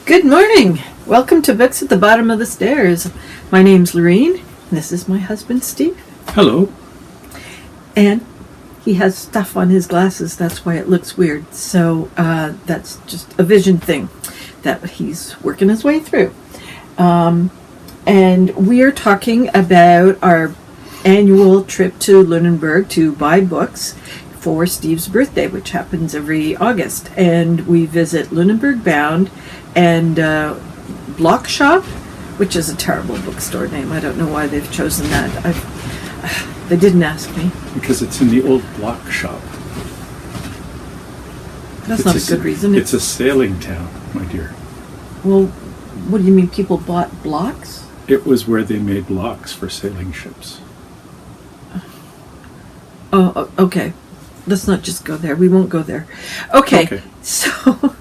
Good morning. Welcome to Books at the Bottom of the Stairs. My name's Lorene. And this is my husband, Steve. Hello. And he has stuff on his glasses. That's why it looks weird. So that's just a vision thing that he's working his way through. And we are talking about our annual trip to Lunenburg to buy books for Steve's birthday, which happens every August. And we visit Lunenburg Bound and Block Shop, which is a terrible bookstore name. I don't know why they've chosen that. They didn't ask me. Because it's in the old block shop. That's not a good reason. It's a sailing town, my dear. Well, what do you mean people bought blocks? It was where they made blocks for sailing ships. Oh, okay. Let's not just go there. We won't go there. Okay. So,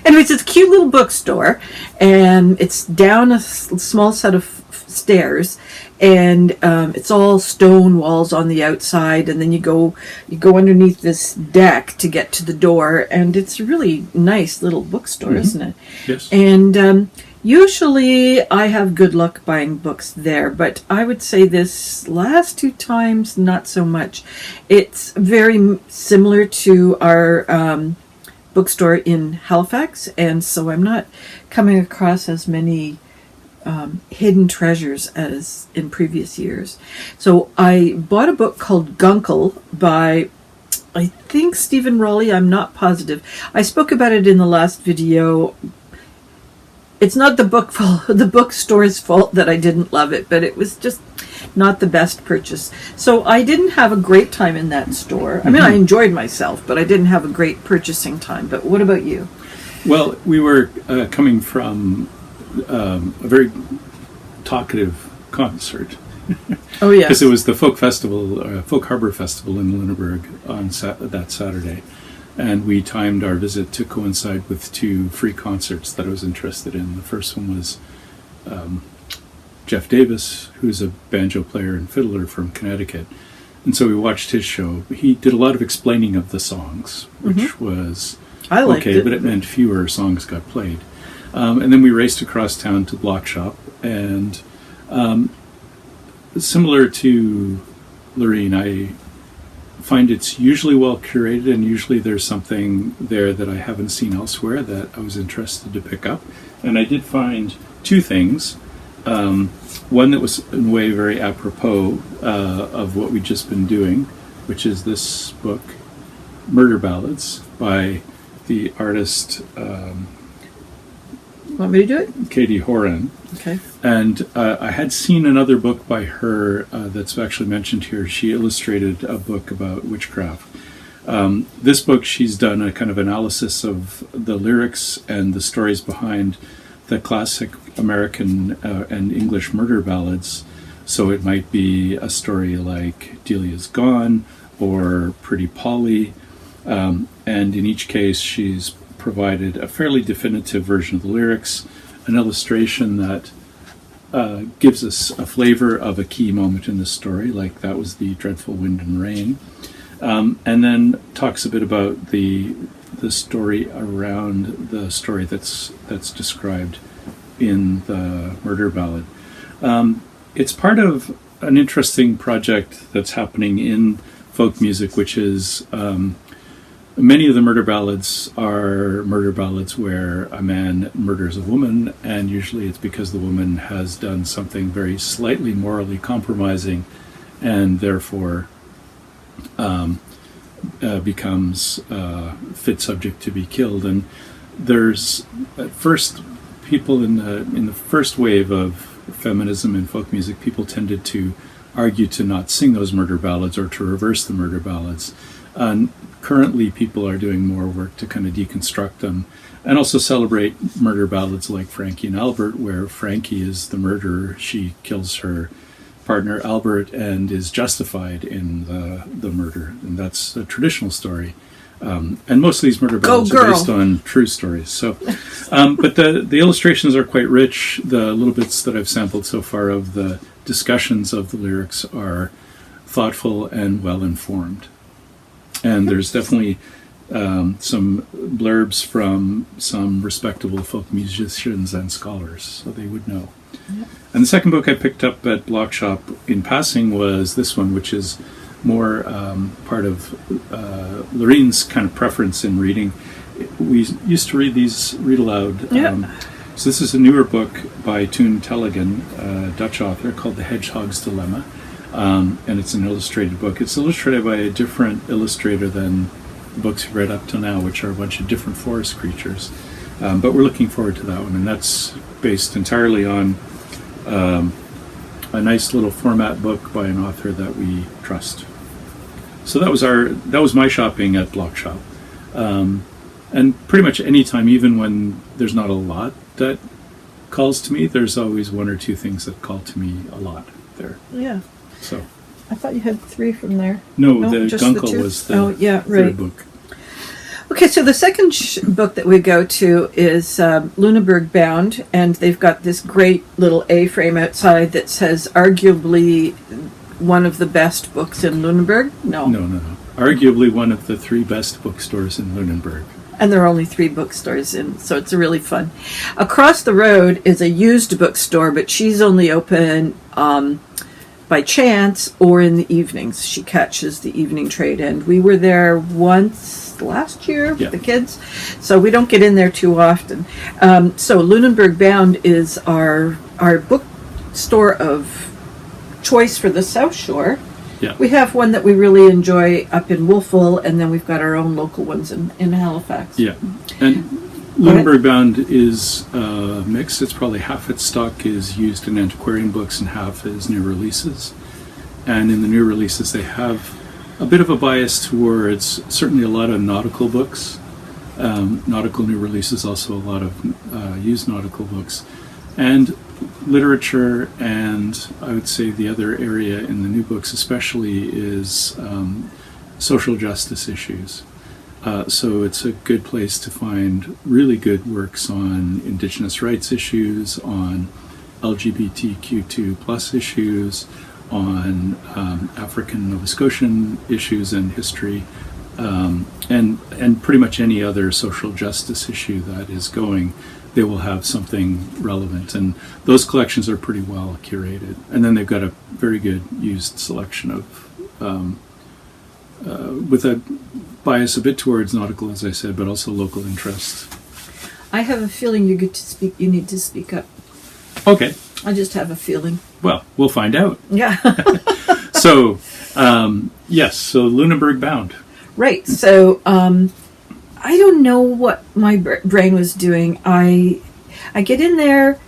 anyways, it's a cute little bookstore, and it's down a small set of stairs, and it's all stone walls on the outside, and then you go underneath this deck to get to the door, and it's a really nice little bookstore, isn't it? Yes. And usually I have good luck buying books there, but I would say this last two times, not so much. It's very similar to our bookstore in Halifax, and so I'm not coming across as many hidden treasures as in previous years. So I bought a book called Guncle by, I think, Stephen Rowley. I'm not positive. I spoke about it in the last video. It's not the bookstore's fault that I didn't love it, but it was just not the best purchase. So I didn't have a great time in that store. I mean, I enjoyed myself, but I didn't have a great purchasing time. But what about you? Well, we were coming from a very talkative concert. Oh, yes. Because it was the Folk Harbor Festival in Lunenburg on that Saturday. And we timed our visit to coincide with two free concerts that I was interested in. The first one was Jeff Davis, who's a banjo player and fiddler from Connecticut. And so we watched his show. He did a lot of explaining of the songs, which was I liked okay, it. but it meant fewer songs got played. And then we raced across town to Block Shop. And similar to Lorene, I find it's usually well curated, and usually there's something there that I haven't seen elsewhere that I was interested to pick up. And I did find two things. One that was in a way very apropos of what we'd just been doing, which is this book, Murder Ballads, by the artist Want me to do it? Katie Horan. Okay. And I had seen another book by her that's actually mentioned here. She illustrated a book about witchcraft. This book, she's done a kind of analysis of the lyrics and the stories behind the classic American and English murder ballads. So it might be a story like Delia's Gone or Pretty Polly. And in each case, she's provided a fairly definitive version of the lyrics, an illustration that gives us a flavor of a key moment in the story, like that was the dreadful wind and rain, and then talks a bit about the story around the story that's described in the murder ballad. It's part of an interesting project that's happening in folk music, which is many of the murder ballads are murder ballads where a man murders a woman, and usually it's because the woman has done something very slightly morally compromising and therefore becomes fit subject to be killed. And there's at first people in the first wave of feminism in folk music, people tended to argue to not sing those murder ballads or to reverse the murder ballads. Currently, people are doing more work to kind of deconstruct them and also celebrate murder ballads like Frankie and Albert, where Frankie is the murderer. She kills her partner Albert and is justified in the murder. And that's a traditional story. And most of these murder ballads are based on true stories. So, but the illustrations are quite rich. The little bits that I've sampled so far of the discussions of the lyrics are thoughtful and well informed. And there's definitely some blurbs from some respectable folk musicians and scholars, so they would know. Yep. And the second book I picked up at Block Shop in passing was this one, which is more part of Lorraine's kind of preference in reading. We used to read aloud. Yeah. So this is a newer book by Toon Tellegen, a Dutch author, called The Hedgehog's Dilemma. And it's an illustrated book. It's illustrated by a different illustrator than the books we've read up till now, which are a bunch of different forest creatures. But we're looking forward to that one, and that's based entirely on a nice little format book by an author that we trust. So that was my shopping at Block Shop. And pretty much any time, even when there's not a lot that calls to me, there's always one or two things that call to me a lot there. Yeah. So I thought you had 3 from there. No, the Gunkel was the third book. Okay, so the second book that we go to is Lunenburg bound, and they've got this great little A-frame outside that says arguably one of the best books in Lunenburg. No. Arguably one of the 3 best bookstores in Lunenburg. And there are only 3 bookstores in, so it's really fun. Across the road is a used bookstore, but she's only open by chance or in the evenings. She catches the evening trade, and we were there once last year with the kids, so we don't get in there too often. So Lunenburg Bound is our bookstore of choice for the South Shore. Yeah. We have one that we really enjoy up in Wolfville, and then we've got our own local ones in Halifax. Yeah, and Lunenburg Bound is mixed. It's probably half its stock is used in antiquarian books and half is new releases. And in the new releases, they have a bit of a bias towards certainly a lot of nautical books. Nautical new releases, also a lot of used nautical books. And literature, and I would say the other area in the new books especially is social justice issues. So it's a good place to find really good works on Indigenous rights issues, on LGBTQ2 plus issues, on African Nova Scotian issues and history, and pretty much any other social justice issue that is going. They will have something relevant, and those collections are pretty well curated. And then they've got a very good used selection of, with a bias a bit towards nautical, as I said, but also local interest. I have a feeling you need to speak up. Okay. I just have a feeling. Well, we'll find out. Yeah. So, yes, so Lunenburg Bound. Right, so I don't know what my brain was doing. I get in there.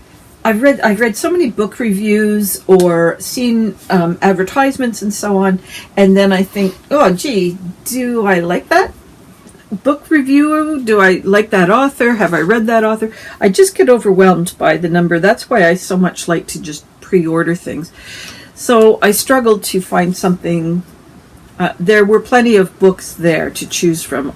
I've read so many book reviews or seen advertisements and so on, and then I think, oh, gee, do I like that book review? Do I like that author? Have I read that author? I just get overwhelmed by the number. That's why I so much like to just pre-order things. So I struggled to find something. There were plenty of books there to choose from.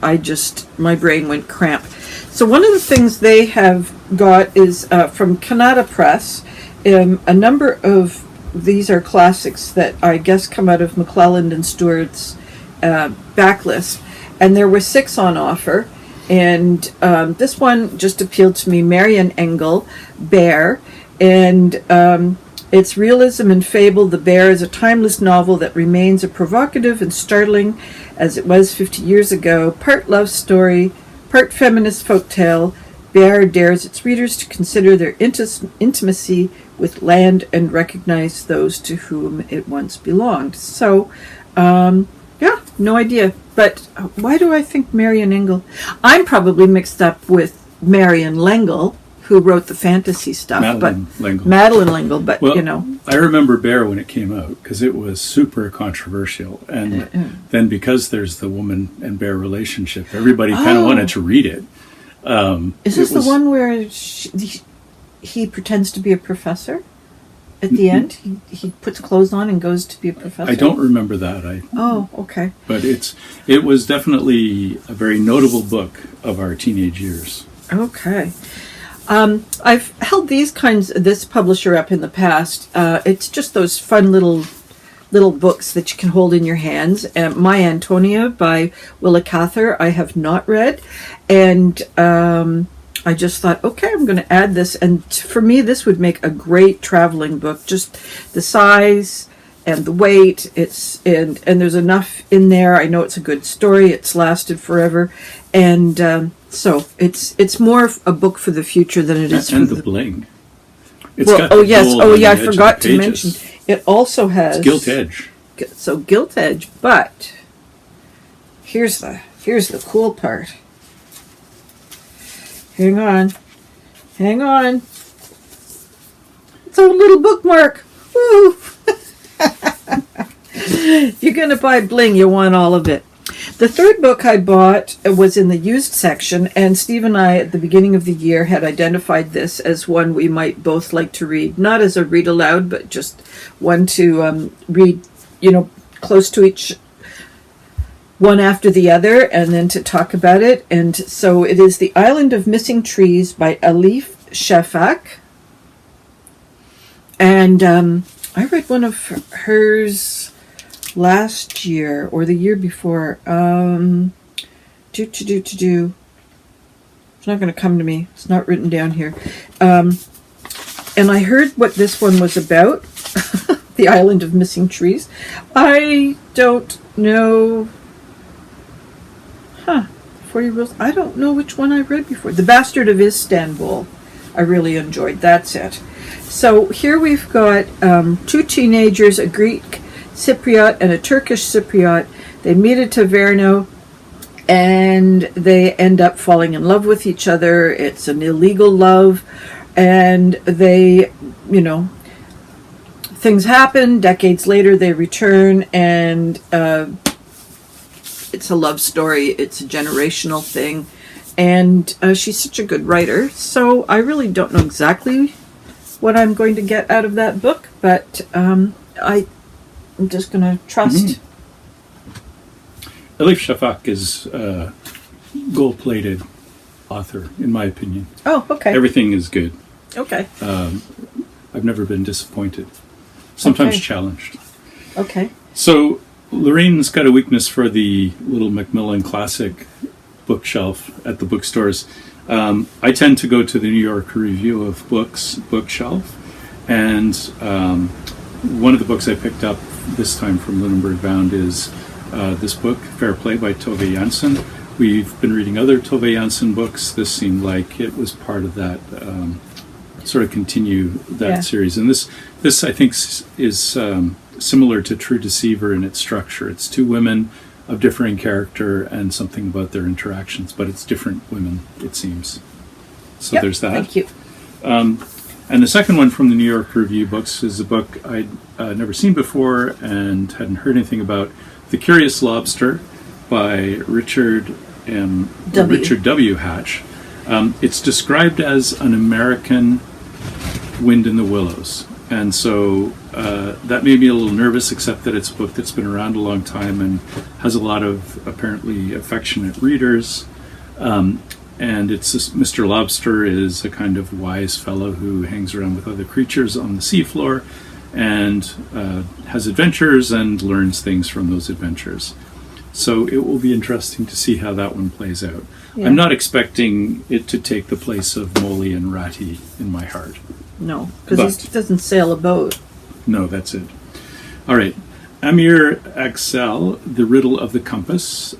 My brain went cramp. So one of the things they have got is from Kannada Press. A number of these are classics that I guess come out of McClelland and Stewart's backlist. And there were 6 on offer. And this one just appealed to me, Marian Engel, Bear. And it's realism and fable. The Bear is a timeless novel that remains as provocative and startling as it was 50 years ago. Part love story, part feminist folktale. Bear dares its readers to consider their intimacy with land and recognize those to whom it once belonged. So, yeah, no idea. But why do I think Marian Engel? I'm probably mixed up with Marian Lengel, who wrote the fantasy stuff. Madeline L'Engle, but well, you know. I remember Bear when it came out, because it was super controversial. And then because there's the woman and bear relationship, everybody kind of wanted to read it. Is this the one where he pretends to be a professor? At the end, he puts clothes on and goes to be a professor. I don't remember that. Okay. But it was definitely a very notable book of our teenage years. Okay. I've held this publisher up in the past. It's just those fun little little books that you can hold in your hands. My Antonia by Willa Cather I have not read, and I just thought, okay, I'm going to add this, and for me this would make a great traveling book. Just the size and the weight, and there's enough in there. I know it's a good story. It's lasted forever, and so it's more a book for the future than it is and for the bling. It's got gold I forgot to mention. It also has it's gilt edge. So gilt edge, but here's the cool part. Hang on. It's a little bookmark. Woo! If you're going to buy bling, you want all of it. The third book I bought was in the used section, and Steve and I, at the beginning of the year, had identified this as one we might both like to read. Not as a read aloud, but just one to read, close to each one after the other, and then to talk about it. And so it is The Island of Missing Trees by Elif Shafak. And I read one of hers last year or the year before. It's not going to come to me. It's not written down here. And I heard what this one was about. The Island of Missing Trees. I don't know. 40 Rules. I don't know which one I read before. The Bastard of Istanbul. I really enjoyed. That's it. So here we've got two teenagers, a Greek Cypriot and a Turkish Cypriot. They meet at Taverno, and they end up falling in love with each other. It's an illegal love, and they, things happen. Decades later, they return, and it's a love story. It's a generational thing, and she's such a good writer. So I really don't know exactly what I'm going to get out of that book, but I'm just going to trust. Elif Shafak is a gold-plated author, in my opinion. Oh, okay. Everything is good. Okay. I've never been disappointed. Sometimes challenged. Okay. So Lorraine's got a weakness for the little Macmillan Classic bookshelf at the bookstores. I tend to go to the New York Review of Books bookshelf, and one of the books I picked up this time from Lunenburg Bound is this book, Fair Play by Tove Jansson. We've been reading other Tove Jansson books. This seemed like it was part of that, sort of continue that series. And this I think is similar to True Deceiver in its structure. It's two women of differing character and something about their interactions, but it's different women, it seems. So there's that. Thank you. And the second one from the New York Review Books is a book I'd never seen before and hadn't heard anything about. The Curious Lobster by Richard W. Hatch. It's described as an American Wind in the Willows. And so that made me a little nervous, except that it's a book that's been around a long time and has a lot of apparently affectionate readers. And it's Mr. Lobster is a kind of wise fellow who hangs around with other creatures on the seafloor and has adventures and learns things from those adventures. So it will be interesting to see how that one plays out. Yeah. I'm not expecting it to take the place of Molly and Ratty in my heart. No, because he doesn't sail a boat. No, that's it. All right. Amir Axel, The Riddle of the Compass,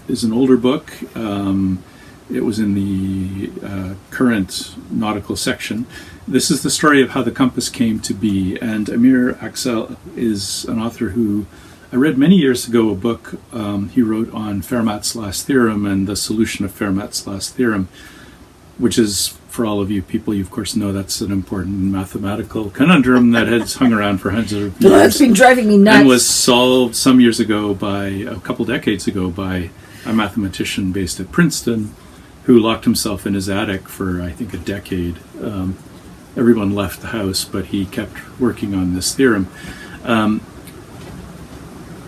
is an older book. It was in the current nautical section. This is the story of how the compass came to be. And Amir Axel is an author who I read many years ago a book he wrote on Fermat's last theorem and the solution of Fermat's last theorem, which is, for all of you people, you of course know that's an important mathematical conundrum that has hung around for hundreds of years. That's been driving me nuts. And was solved some years ago a couple decades ago, by a mathematician based at Princeton who locked himself in his attic for, I think, a decade. Everyone left the house, but he kept working on this theorem.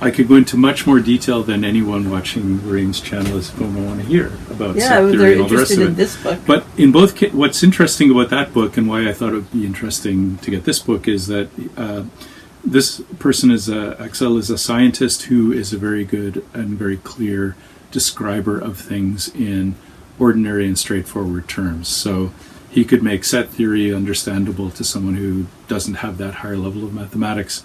I could go into much more detail than anyone watching Lorraine's channel is going to want to hear about set theory and all the rest of it. This book. But in both what's interesting about that book and why I thought it would be interesting to get this book is that this person Axel is a scientist who is a very good and very clear describer of things in ordinary and straightforward terms. So he could make set theory understandable to someone who doesn't have that higher level of mathematics,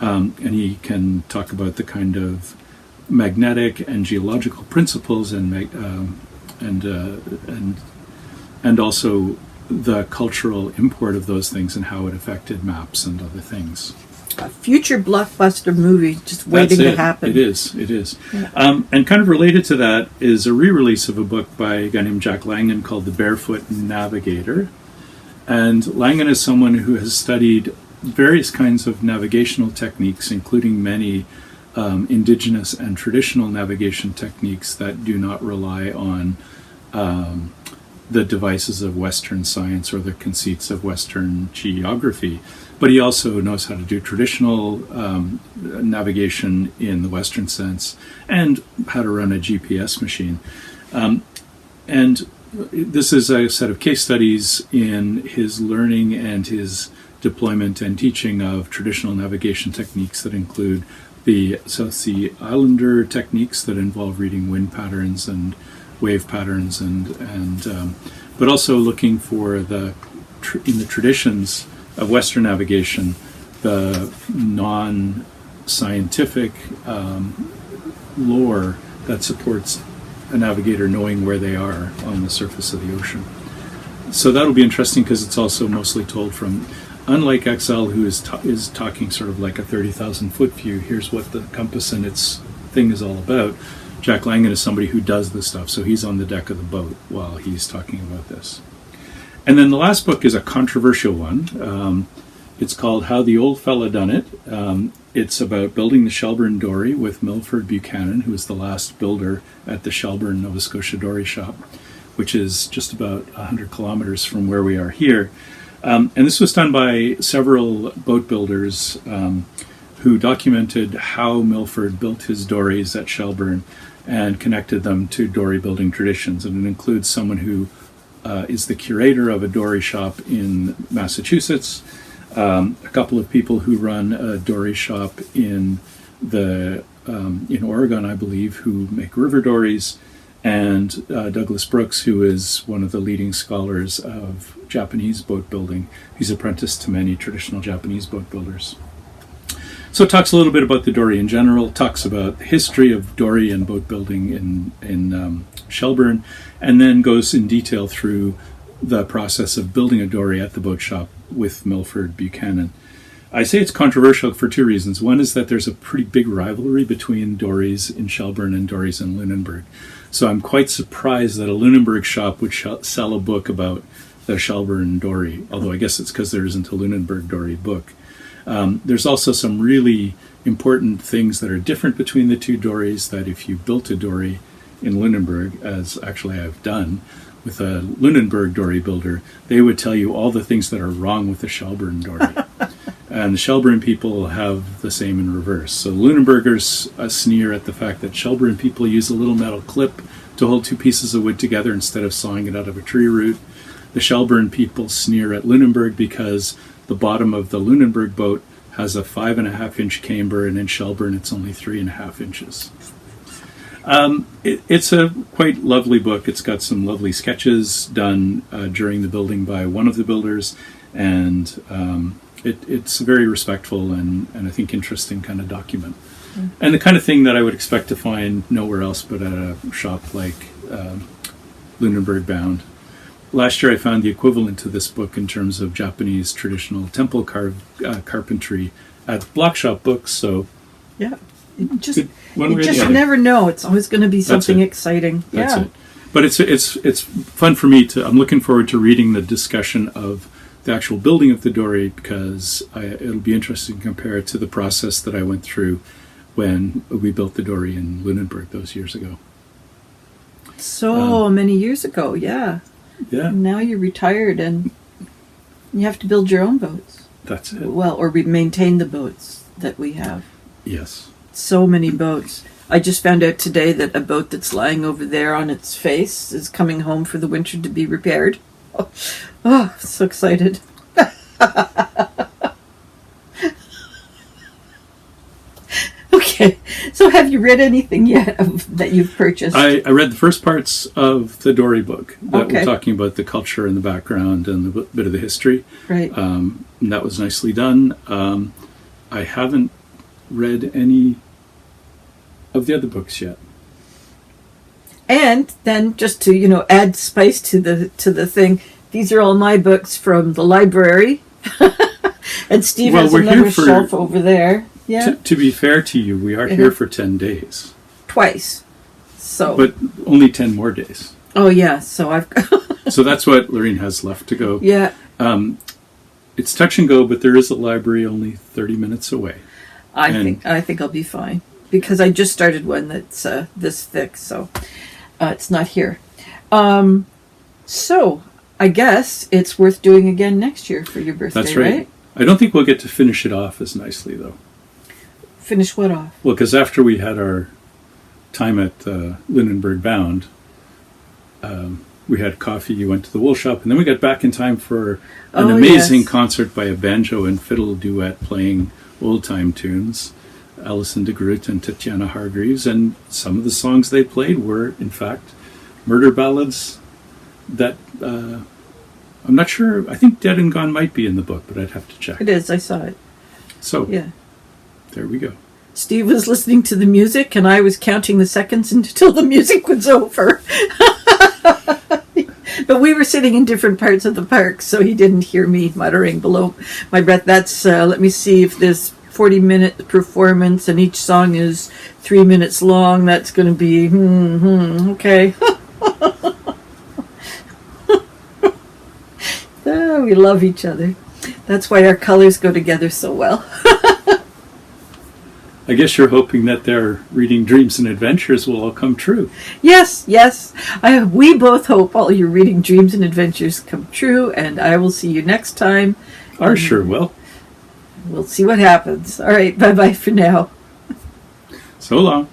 and he can talk about the kind of magnetic and geological principles and also the cultural import of those things and how it affected maps and other things. A future blockbuster movie just waiting to happen. It is. Yeah. And kind of related to that is a re-release of a book by a guy named Jack Langen called The Barefoot Navigator. And Langen is someone who has studied various kinds of navigational techniques, including many indigenous and traditional navigation techniques that do not rely on the devices of Western science or the conceits of Western geography. But he also knows how to do traditional navigation in the Western sense and how to run a GPS machine. And this is a set of case studies in his learning and his deployment and teaching of traditional navigation techniques that include the South Sea Islander techniques that involve reading wind patterns and wave patterns, and but also looking for in the traditions of Western navigation, the non-scientific lore that supports a navigator knowing where they are on the surface of the ocean. So that'll be interesting because it's also mostly told from, unlike Axel, who is talking sort of like a 30,000 foot view, here's what the compass and its thing is all about. Jack Langen is somebody who does this stuff, so he's on the deck of the boat while he's talking about this. And then the last book is a controversial one. It's called How the Old Fella Done It. It's about building the Shelburne Dory with Milford Buchanan, who was the last builder at the Shelburne, Nova Scotia Dory Shop, which is just about 100 kilometers from where we are here. And this was done by several boat builders who documented how Milford built his dories at Shelburne and connected them to dory building traditions. And it includes someone who is the curator of a dory shop in Massachusetts, a couple of people who run a dory shop in Oregon, I believe, who make river dories, and Douglas Brooks, who is one of the leading scholars of Japanese boat building. He's apprenticed to many traditional Japanese boat builders. So it talks a little bit about the dory in general, talks about the history of dory and boat building in Shelburne, and then goes in detail through the process of building a dory at the boat shop with Milford Buchanan. I say it's controversial for two reasons. One is that there's a pretty big rivalry between dories in Shelburne and dories in Lunenburg. So I'm quite surprised that a Lunenburg shop would sell a book about the Shelburne dory, although I guess it's because there isn't a Lunenburg dory book. There's also some really important things that are different between the two dories, that if you built a dory in Lunenburg, as actually I've done with a Lunenburg dory builder, they would tell you all the things that are wrong with the Shelburne dory. And the Shelburne people have the same in reverse. So Lunenburgers sneer at the fact that Shelburne people use a little metal clip to hold two pieces of wood together instead of sawing it out of a tree root. The Shelburne people sneer at Lunenburg because the bottom of the Lunenburg boat has a 5.5-inch camber, and in Shelburne it's only 3.5 inches. It's a quite lovely book. It's got some lovely sketches done during the building by one of the builders, and it's very respectful and I think interesting kind of document. Mm. And the kind of thing that I would expect to find nowhere else but at a shop like Lunenburg Bound. Last year I found the equivalent to this book in terms of Japanese traditional temple carpentry at Block Shop Books. So yeah, you just never know. It's always going to be something exciting. That's it. But it's fun for me I'm looking forward to reading the discussion of the actual building of the dory, because it'll be interesting to compare it to the process that I went through when we built the dory in Lunenburg those years ago. So many years ago, yeah. Yeah. And now you're retired and you have to build your own boats. That's it. Well, or we maintain the boats that we have. Yes. So many boats. I just found out today that a boat that's lying over there on its face is coming home for the winter to be repaired. Oh, so excited. So have you read anything yet that you've purchased? I read the first parts of the Dory book that Okay. were talking about the culture and the background and the bit of the history. Right. And that was nicely done. I haven't read any of the other books yet. And then just to, add spice to the thing, these are all my books from the library. And Steve Well, has we're here another for- shelf over there. Yeah. To be fair to you, we are here for 10 days. Twice. So. But only 10 more days. Oh, yeah. So I've. So that's what Lorraine has left to go. Yeah. It's touch and go, but there is a library only 30 minutes away. I think I'll be fine. Because I just started one that's this thick. So it's not here. So I guess it's worth doing again next year for your birthday, That's right. I don't think we'll get to finish it off as nicely, though. Finish what off? Well, because after we had our time at Lunenburg Bound, we had coffee, you went to the wool shop, and then we got back in time for an amazing concert by a banjo and fiddle duet playing old-time tunes, Alison de Groot and Tatiana Hargreaves, and some of the songs they played were, in fact, murder ballads that... I'm not sure. I think Dead and Gone might be in the book, but I'd have to check. It is. I saw it. So, Yeah. there we go. Steve was listening to the music, and I was counting the seconds until the music was over. But we were sitting in different parts of the park, so he didn't hear me muttering below my breath. That's, let me see, if there's 40-minute performance and each song is 3 minutes long, that's going to be, okay. Oh, we love each other. That's why our colors go together so well. I guess you're hoping that their reading dreams and adventures will all come true. Yes. We both hope all your reading dreams and adventures come true, and I will see you next time. I sure will. We'll see what happens. All right, bye-bye for now. So long.